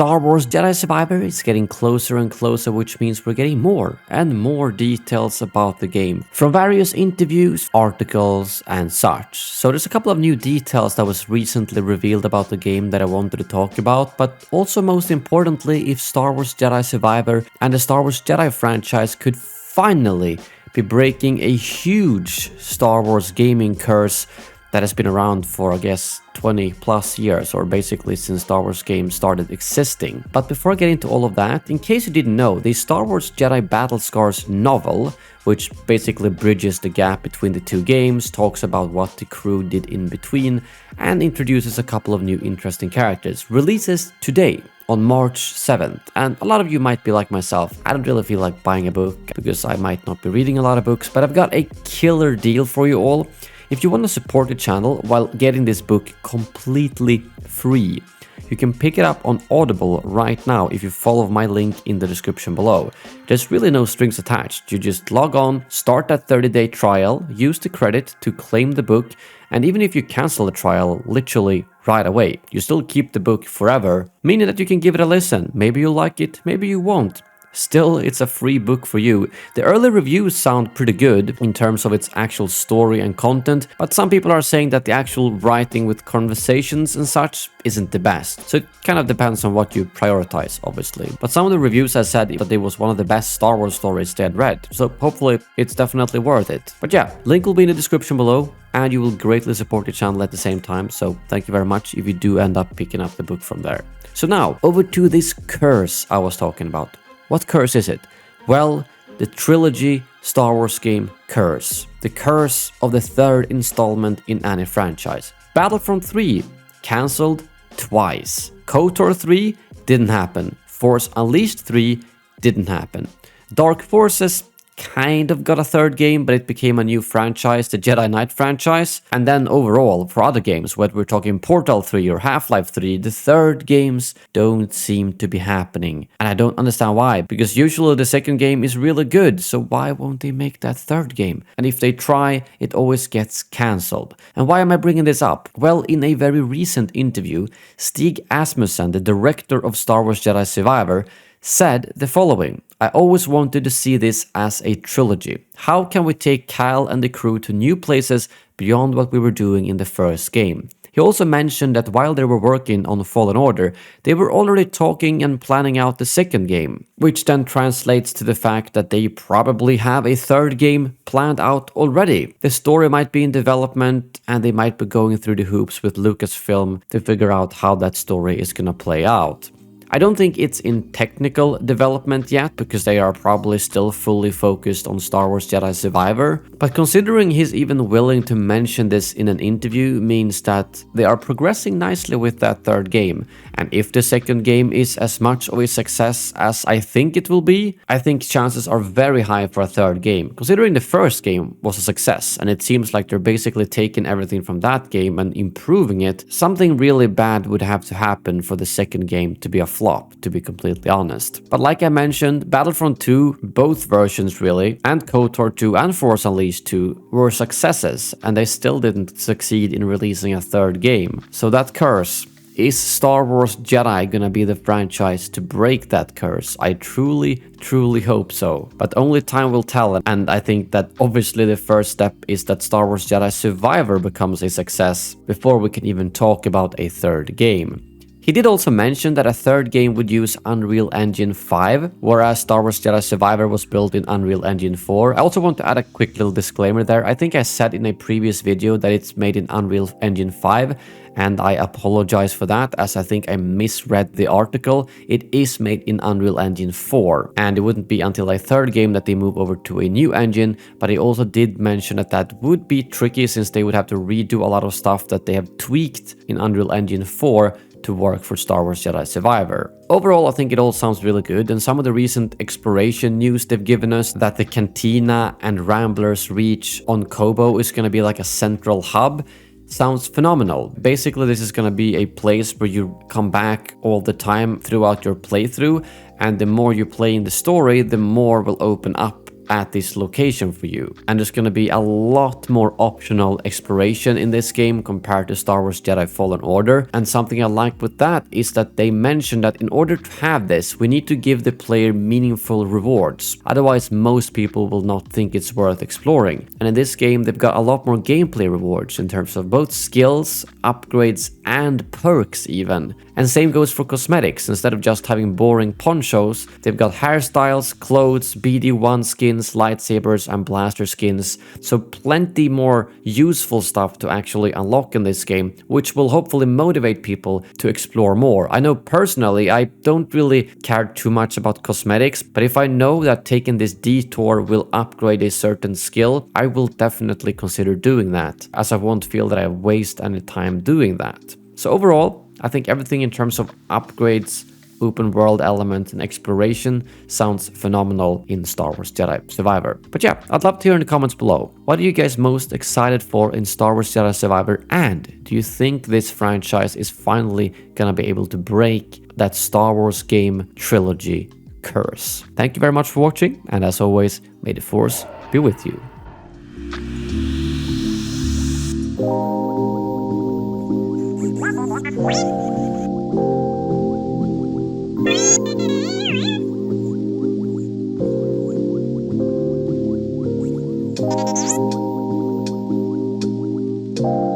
Star Wars Jedi Survivor is getting closer and closer, which means we're getting more and more details about the game from various interviews, articles, and such. So there's a couple of new details that was recently revealed about the game that I wanted to talk about, but also most importantly, if Star Wars Jedi Survivor and the Star Wars Jedi franchise could finally be breaking a huge Star Wars gaming curse that has been around for, I guess, 20 plus years, or basically since Star Wars games started existing. But before I get into all of that, in case you didn't know, the Star Wars Jedi Battle Scars novel, which basically bridges the gap between the two games, talks about what the crew did in between, and introduces a couple of new interesting characters, releases today on March 7th. And a lot of you might be like myself, I don't really feel like buying a book because I might not be reading a lot of books, but I've got a killer deal for you all. If you want to support the channel while getting this book completely free, you can pick it up on Audible right now if you follow my link in the description below. There's really no strings attached. You just log on, start that 30-day trial, use the credit to claim the book, and even if you cancel the trial literally right away, you still keep the book forever, meaning that you can give it a listen. Maybe you'll like it, maybe you won't. Still, it's a free book for you. The early reviews sound pretty good in terms of its actual story and content, but some people are saying that the actual writing with conversations and such isn't the best. So it kind of depends on what you prioritize, obviously. But some of the reviews have said that it was one of the best Star Wars stories they had read, so hopefully it's definitely worth it. But yeah, link will be in the description below, and you will greatly support the channel at the same time, so thank you very much if you do end up picking up the book from there. So now, over to this curse I was talking about. What curse is it? Well, the trilogy Star Wars game curse. The curse of the third installment in any franchise. Battlefront 3 cancelled twice. KOTOR 3 didn't happen. Force Unleashed 3 didn't happen. Dark Forces kind of got a third game, but it became a new franchise, the Jedi Knight franchise. And then overall, for other games, whether we're talking Portal 3 or Half-Life 3, the third games don't seem to be happening. And I don't understand why, because usually the second game is really good, so why won't they make that third game? And if they try, it always gets cancelled. And why am I bringing this up? Well, in a very recent interview, Stig Asmussen, the director of Star Wars Jedi Survivor, said the following: I always wanted to see this as a trilogy. How can we take Kyle and the crew to new places beyond what we were doing in the first game? He also mentioned that while they were working on Fallen Order, they were already talking and planning out the second game, which then translates to the fact that they probably have a third game planned out already. The story might be in development, and they might be going through the hoops with Lucasfilm to figure out how that story is gonna play out. I don't think it's in technical development yet, because they are probably still fully focused on Star Wars Jedi Survivor, but considering he's even willing to mention this in an interview means that they are progressing nicely with that third game. And if the second game is as much of a success as I think it will be, I think chances are very high for a third game, considering the first game was a success, and it seems like they're basically taking everything from that game and improving it. Something really bad would have to happen for the second game to be a flop, to be completely honest. But like I mentioned, Battlefront 2, both versions really, and KOTOR 2 and Force Unleashed 2 were successes, and they still didn't succeed in releasing a third game. So that curse, is Star Wars Jedi gonna be the franchise to break that curse? I truly hope so. But only time will tell, and I think that obviously the first step is that Star Wars Jedi Survivor becomes a success before we can even talk about a third game. He did also mention that a third game would use Unreal Engine 5, whereas Star Wars Jedi Survivor was built in Unreal Engine 4. I also want to add a quick little disclaimer there. I think I said in a previous video that it's made in Unreal Engine 5, and I apologize for that, as I think I misread the article. It is made in Unreal Engine 4, and it wouldn't be until a third game that they move over to a new engine, but he also did mention that that would be tricky since they would have to redo a lot of stuff that they have tweaked in Unreal Engine 4 to work for Star Wars Jedi Survivor. Overall, I think it all sounds really good, and some of the recent exploration news they've given us, that the Cantina and Rambler's Reach on Kobo is going to be like a central hub, sounds phenomenal. Basically, this is going to be a place where you come back all the time throughout your playthrough, and the more you play in the story, the more will open up at this location for you. And there's going to be a lot more optional exploration in this game compared to Star Wars Jedi Fallen Order. And something I like with that is that they mentioned that in order to have this, we need to give the player meaningful rewards. Otherwise, most people will not think it's worth exploring. And in this game, they've got a lot more gameplay rewards in terms of both skills, upgrades, and perks even. And same goes for cosmetics. Instead of just having boring ponchos, they've got hairstyles, clothes, BD1 skins, lightsabers, and blaster skins. So plenty more useful stuff to actually unlock in this game, which will hopefully motivate people to explore more. I know personally, I don't really care too much about cosmetics, but if I know that taking this detour will upgrade a certain skill, I will definitely consider doing that, as I won't feel that I waste any time doing that. So overall, I think everything in terms of upgrades, open world element, and exploration sounds phenomenal in Star Wars Jedi Survivor. But yeah, I'd love to hear in the comments below. What are you guys most excited for in Star Wars Jedi Survivor? And do you think this franchise is finally gonna be able to break that Star Wars game trilogy curse? Thank you very much for watching, and as always, may the Force be with you. You